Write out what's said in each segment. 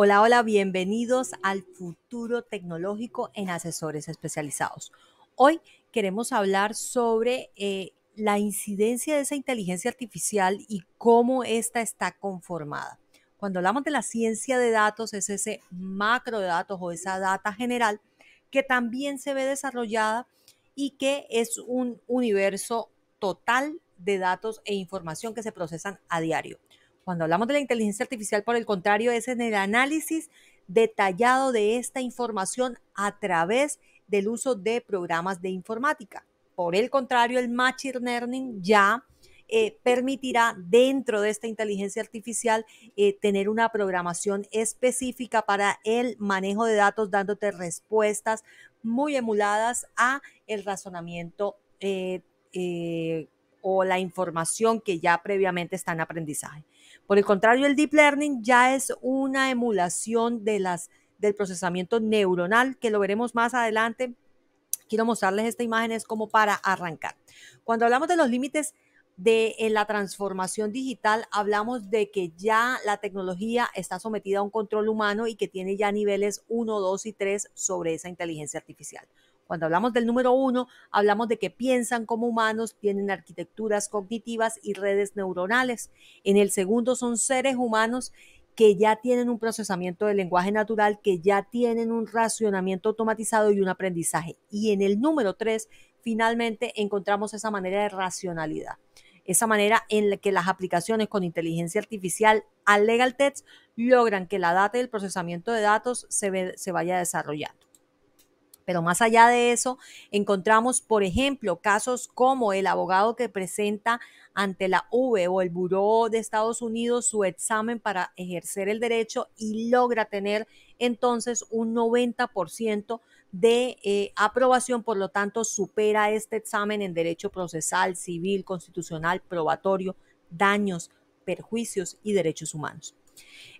Hola, hola, bienvenidos al futuro tecnológico en asesores especializados. Hoy queremos hablar sobre la incidencia de esa inteligencia artificial y cómo ésta está conformada. Cuando hablamos de la ciencia de datos, es ese macro de datos o esa data general que también se ve desarrollada y que es un universo total de datos e información que se procesan a diario. Cuando hablamos de la inteligencia artificial, por el contrario, es en el análisis detallado de esta información a través del uso de programas de informática. Por el contrario, el Machine Learning ya permitirá dentro de esta inteligencia artificial tener una programación específica para el manejo de datos, dándote respuestas muy emuladas a el razonamiento o la información que ya previamente está en aprendizaje. Por el contrario, el Deep Learning ya es una emulación del procesamiento neuronal, que lo veremos más adelante. Quiero mostrarles esta imagen, es como para arrancar. Cuando hablamos de los límites de la transformación digital, hablamos de que ya la tecnología está sometida a un control humano y que tiene ya niveles 1, 2 y 3 sobre esa inteligencia artificial. Cuando hablamos del número 1, hablamos de que piensan como humanos, tienen arquitecturas cognitivas y redes neuronales. En el segundo son seres humanos que ya tienen un procesamiento del lenguaje natural, que ya tienen un racionamiento automatizado y un aprendizaje. Y en el número 3, finalmente encontramos esa manera de racionalidad, esa manera en la que las aplicaciones con inteligencia artificial al legal text logran que la data y el procesamiento de datos se vaya desarrollando. Pero más allá de eso, encontramos, por ejemplo, casos como el abogado que presenta ante la V o el Buró de Estados Unidos su examen para ejercer el derecho y logra tener entonces un 90% de aprobación, por lo tanto supera este examen en derecho procesal, civil, constitucional, probatorio, daños, perjuicios y derechos humanos.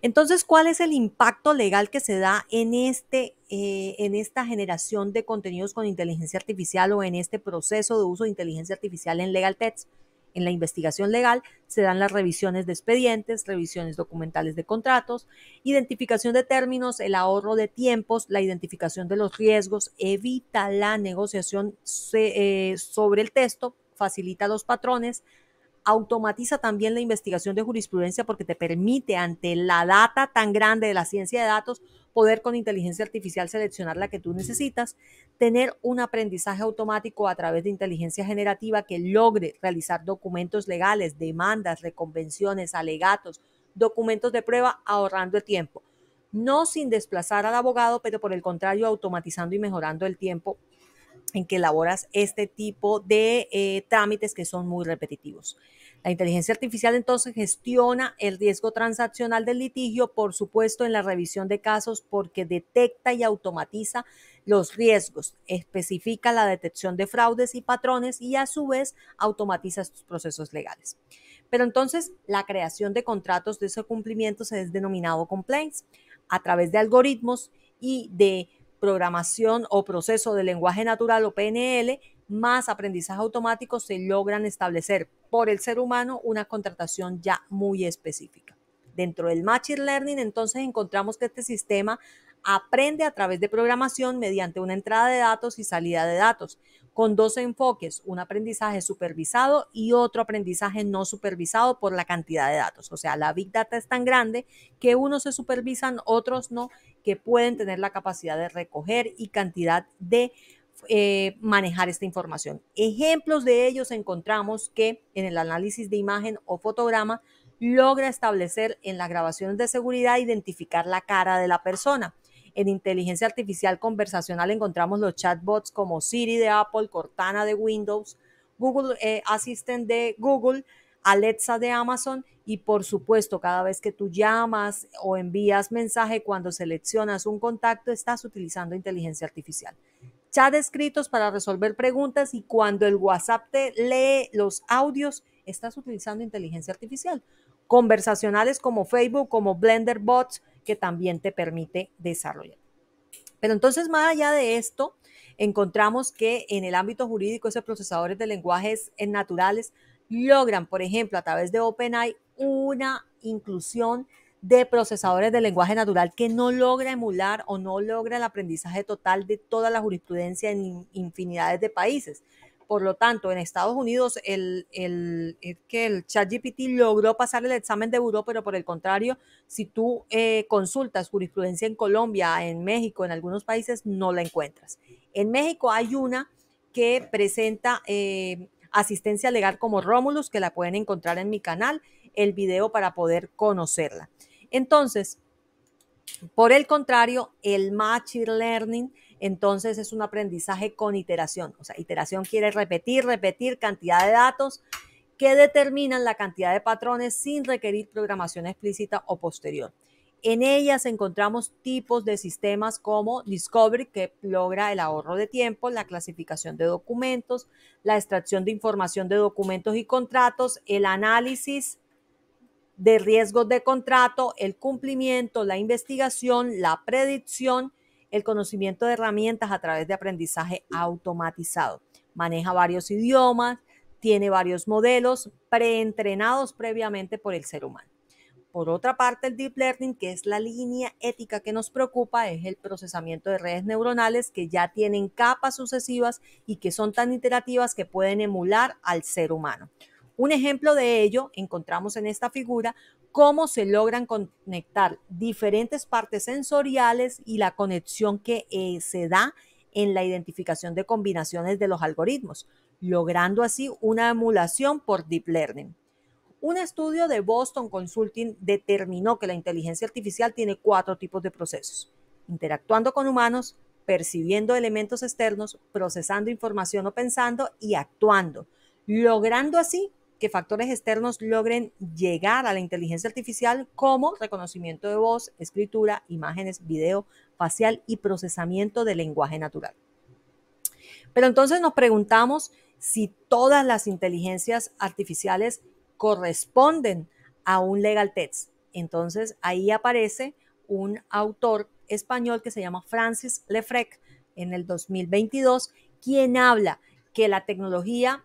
Entonces, ¿cuál es el impacto legal que se da en esta generación de contenidos con inteligencia artificial o en este proceso de uso de inteligencia artificial en legal text? En la investigación legal se dan las revisiones de expedientes, revisiones documentales de contratos, identificación de términos, el ahorro de tiempos, la identificación de los riesgos, evita la negociación sobre el texto, facilita los patrones, automatiza también la investigación de jurisprudencia porque te permite, ante la data tan grande de la ciencia de datos, poder con inteligencia artificial seleccionar la que tú necesitas, tener un aprendizaje automático a través de inteligencia generativa que logre realizar documentos legales, demandas, reconvenciones, alegatos, documentos de prueba, ahorrando el tiempo. No sin desplazar al abogado, pero por el contrario, automatizando y mejorando el tiempo en que elaboras este tipo de trámites que son muy repetitivos. La inteligencia artificial entonces gestiona el riesgo transaccional del litigio, por supuesto en la revisión de casos, porque detecta y automatiza los riesgos, especifica la detección de fraudes y patrones y a su vez automatiza estos procesos legales. Pero entonces la creación de contratos de ese cumplimiento se es denominado complaints a través de algoritmos y de programación o proceso de lenguaje natural o PNL más aprendizaje automático se logran establecer por el ser humano una contratación ya muy específica. Dentro del Machine Learning, entonces encontramos que este sistema aprende a través de programación mediante una entrada de datos y salida de datos, con dos enfoques, un aprendizaje supervisado y otro aprendizaje no supervisado por la cantidad de datos. O sea, la Big Data es tan grande que unos se supervisan, otros no, que pueden tener la capacidad de recoger y cantidad de manejar esta información. Ejemplos de ellos encontramos que en el análisis de imagen o fotograma logra establecer en las grabaciones de seguridad identificar la cara de la persona. En inteligencia artificial conversacional encontramos los chatbots como Siri de Apple, Cortana de Windows, Google Assistant de Google, Alexa de Amazon y por supuesto cada vez que tú llamas o envías mensaje cuando seleccionas un contacto estás utilizando inteligencia artificial. Chat escritos para resolver preguntas y cuando el WhatsApp te lee los audios estás utilizando inteligencia artificial. Conversacionales como Facebook, como Blender Bots que también te permite desarrollar. Pero entonces, más allá de esto, encontramos que en el ámbito jurídico, esos procesadores de lenguajes naturales logran, por ejemplo, a través de OpenAI, una inclusión de procesadores de lenguaje natural que no logra emular o no logra el aprendizaje total de toda la jurisprudencia en infinidades de países. Por lo tanto, en Estados Unidos el ChatGPT logró pasar el examen de buró, pero por el contrario, si tú consultas jurisprudencia en Colombia, en México, en algunos países, no la encuentras. En México hay una que presenta asistencia legal como Romulus, que la pueden encontrar en mi canal, el video para poder conocerla. Entonces, por el contrario, el Machine Learning, entonces es un aprendizaje con iteración. O sea, iteración quiere repetir cantidad de datos que determinan la cantidad de patrones sin requerir programación explícita o posterior. En ellas encontramos tipos de sistemas como Discovery, que logra el ahorro de tiempo, la clasificación de documentos, la extracción de información de documentos y contratos, el análisis de riesgos de contrato, el cumplimiento, la investigación, la predicción, el conocimiento de herramientas a través de aprendizaje automatizado. Maneja varios idiomas, tiene varios modelos preentrenados previamente por el ser humano. Por otra parte, el Deep Learning, que es la línea ética que nos preocupa, es el procesamiento de redes neuronales que ya tienen capas sucesivas y que son tan iterativas que pueden emular al ser humano. Un ejemplo de ello encontramos en esta figura cómo se logran conectar diferentes partes sensoriales y la conexión que se da en la identificación de combinaciones de los algoritmos, logrando así una emulación por Deep Learning. Un estudio de Boston Consulting determinó que la inteligencia artificial tiene 4 tipos de procesos: interactuando con humanos, percibiendo elementos externos, procesando información o pensando y actuando, logrando así que factores externos logren llegar a la inteligencia artificial como reconocimiento de voz, escritura, imágenes, video, facial y procesamiento de lenguaje natural. Pero entonces nos preguntamos si todas las inteligencias artificiales corresponden a un legal text. Entonces ahí aparece un autor español que se llama Francis Lefrec en el 2022, quien habla que la tecnología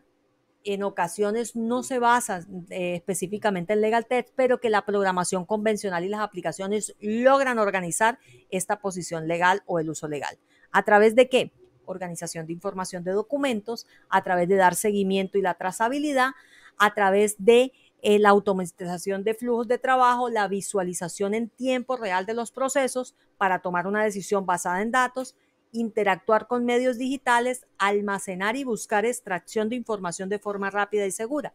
en ocasiones no se basa específicamente en legal text, pero que la programación convencional y las aplicaciones logran organizar esta posición legal o el uso legal. ¿A través de qué? Organización de información de documentos, a través de dar seguimiento y la trazabilidad, a través de la automatización de flujos de trabajo, la visualización en tiempo real de los procesos para tomar una decisión basada en datos, interactuar con medios digitales, almacenar y buscar extracción de información de forma rápida y segura.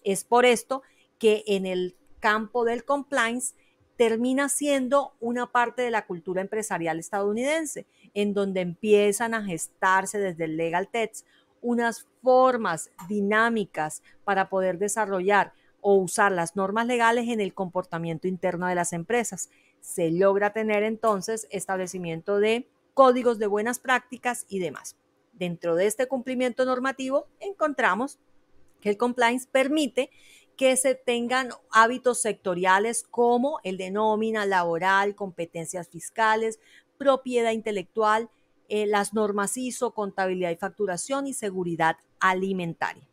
Es por esto que en el campo del compliance termina siendo una parte de la cultura empresarial estadounidense, en donde empiezan a gestarse desde el legal text unas formas dinámicas para poder desarrollar o usar las normas legales en el comportamiento interno de las empresas. Se logra tener entonces establecimiento de códigos de buenas prácticas y demás. Dentro de este cumplimiento normativo encontramos que el compliance permite que se tengan hábitos sectoriales como el de nómina laboral, competencias fiscales, propiedad intelectual, las normas ISO, contabilidad y facturación y seguridad alimentaria.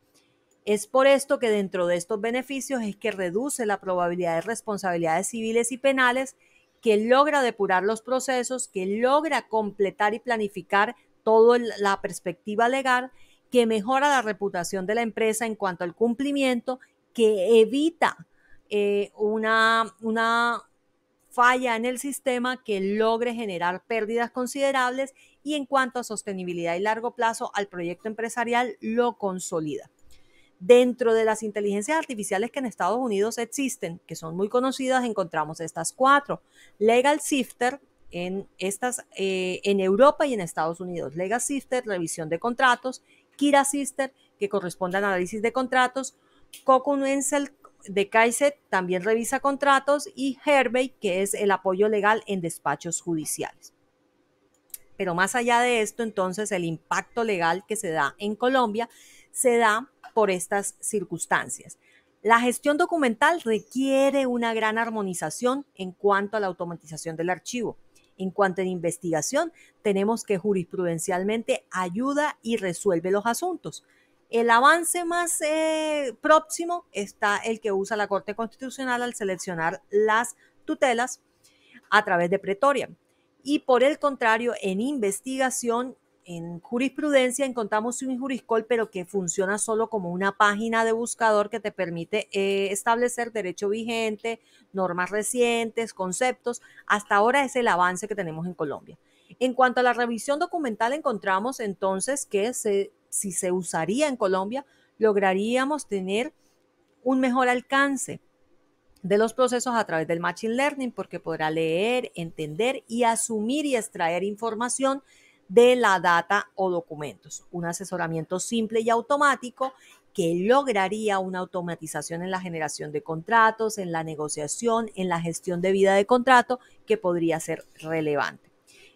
Es por esto que dentro de estos beneficios es que reduce la probabilidad de responsabilidades civiles y penales, que logra depurar los procesos, que logra completar y planificar toda la perspectiva legal, que mejora la reputación de la empresa en cuanto al cumplimiento, que evita una falla en el sistema que logre generar pérdidas considerables y en cuanto a sostenibilidad y largo plazo al proyecto empresarial lo consolida. Dentro de las inteligencias artificiales que en Estados Unidos existen, que son muy conocidas, encontramos estas 4. Legal Sifter en Europa y en Estados Unidos. Legal Sifter, revisión de contratos. Kira Sister, que corresponde al análisis de contratos. Cocoon Ensel de Kaiser también revisa contratos. Y Hervey, que es el apoyo legal en despachos judiciales. Pero más allá de esto, entonces, el impacto legal que se da en Colombia se da por estas circunstancias. La gestión documental requiere una gran armonización en cuanto a la automatización del archivo. En cuanto a la investigación, tenemos que jurisprudencialmente ayuda y resuelve los asuntos. El avance más próximo está el que usa la Corte Constitucional al seleccionar las tutelas a través de Pretoria. Y por el contrario, en investigación, en jurisprudencia, encontramos un juriscol, pero que funciona solo como una página de buscador que te permite establecer derecho vigente, normas recientes, conceptos. Hasta ahora es el avance que tenemos en Colombia. En cuanto a la revisión documental, encontramos entonces que si se usaría en Colombia, lograríamos tener un mejor alcance de los procesos a través del Machine Learning, porque podrá leer, entender y asumir y extraer información de la data o documentos. Un asesoramiento simple y automático que lograría una automatización en la generación de contratos, en la negociación, en la gestión de vida de contrato, que podría ser relevante.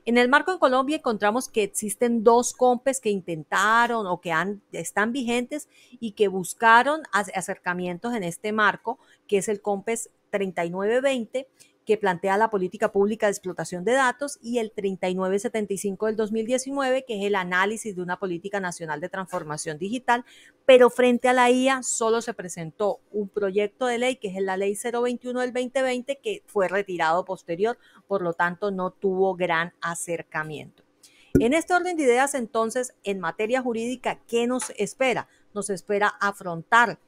En el marco en Colombia encontramos que existen dos COMPES que intentaron o que están vigentes y que buscaron acercamientos en este marco, que es el COMPES 3920, que plantea la política pública de explotación de datos, y el 3975 del 2019, que es el análisis de una política nacional de transformación digital, pero frente a la IA solo se presentó un proyecto de ley, que es la ley 021 del 2020, que fue retirado posterior, por lo tanto no tuvo gran acercamiento. En este orden de ideas, entonces, en materia jurídica, ¿qué nos espera? Nos espera afrontar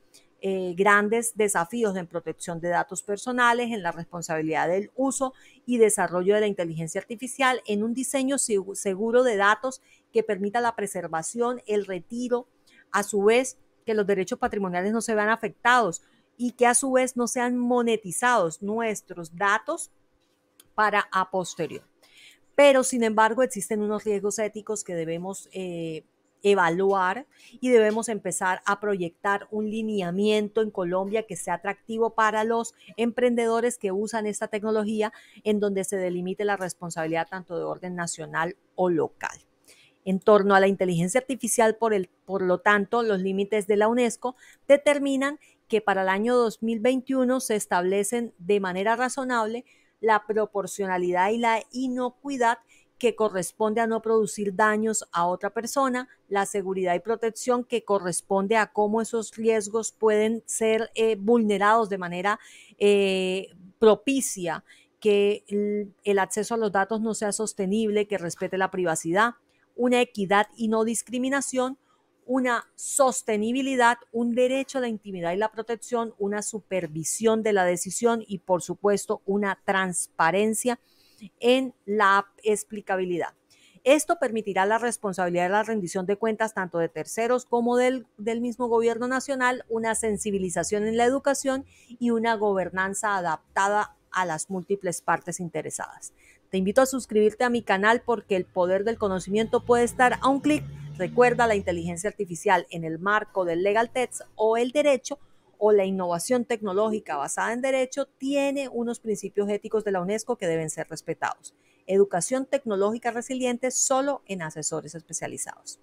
grandes desafíos en protección de datos personales, en la responsabilidad del uso y desarrollo de la inteligencia artificial, en un diseño seguro de datos que permita la preservación, el retiro, a su vez que los derechos patrimoniales no se vean afectados y que a su vez no sean monetizados nuestros datos para a posterior. Pero, sin embargo, existen unos riesgos éticos que debemos evaluar y debemos empezar a proyectar un lineamiento en Colombia que sea atractivo para los emprendedores que usan esta tecnología, en donde se delimite la responsabilidad tanto de orden nacional o local. En torno a la inteligencia artificial, por lo tanto, los límites de la UNESCO determinan que para el año 2021 se establecen de manera razonable la proporcionalidad y la inocuidad que corresponde a no producir daños a otra persona, la seguridad y protección que corresponde a cómo esos riesgos pueden ser vulnerados de manera propicia, que el acceso a los datos no sea sostenible, que respete la privacidad, una equidad y no discriminación, una sostenibilidad, un derecho a la intimidad y la protección, una supervisión de la decisión y, por supuesto, una transparencia en la explicabilidad. Esto permitirá la responsabilidad de la rendición de cuentas tanto de terceros como del mismo gobierno nacional, una sensibilización en la educación y una gobernanza adaptada a las múltiples partes interesadas. Te invito a suscribirte a mi canal porque el poder del conocimiento puede estar a un clic. Recuerda, la inteligencia artificial en el marco del Legal Tech o el derecho o la innovación tecnológica basada en derecho tiene unos principios éticos de la UNESCO que deben ser respetados. Educación tecnológica resiliente solo en asesores especializados.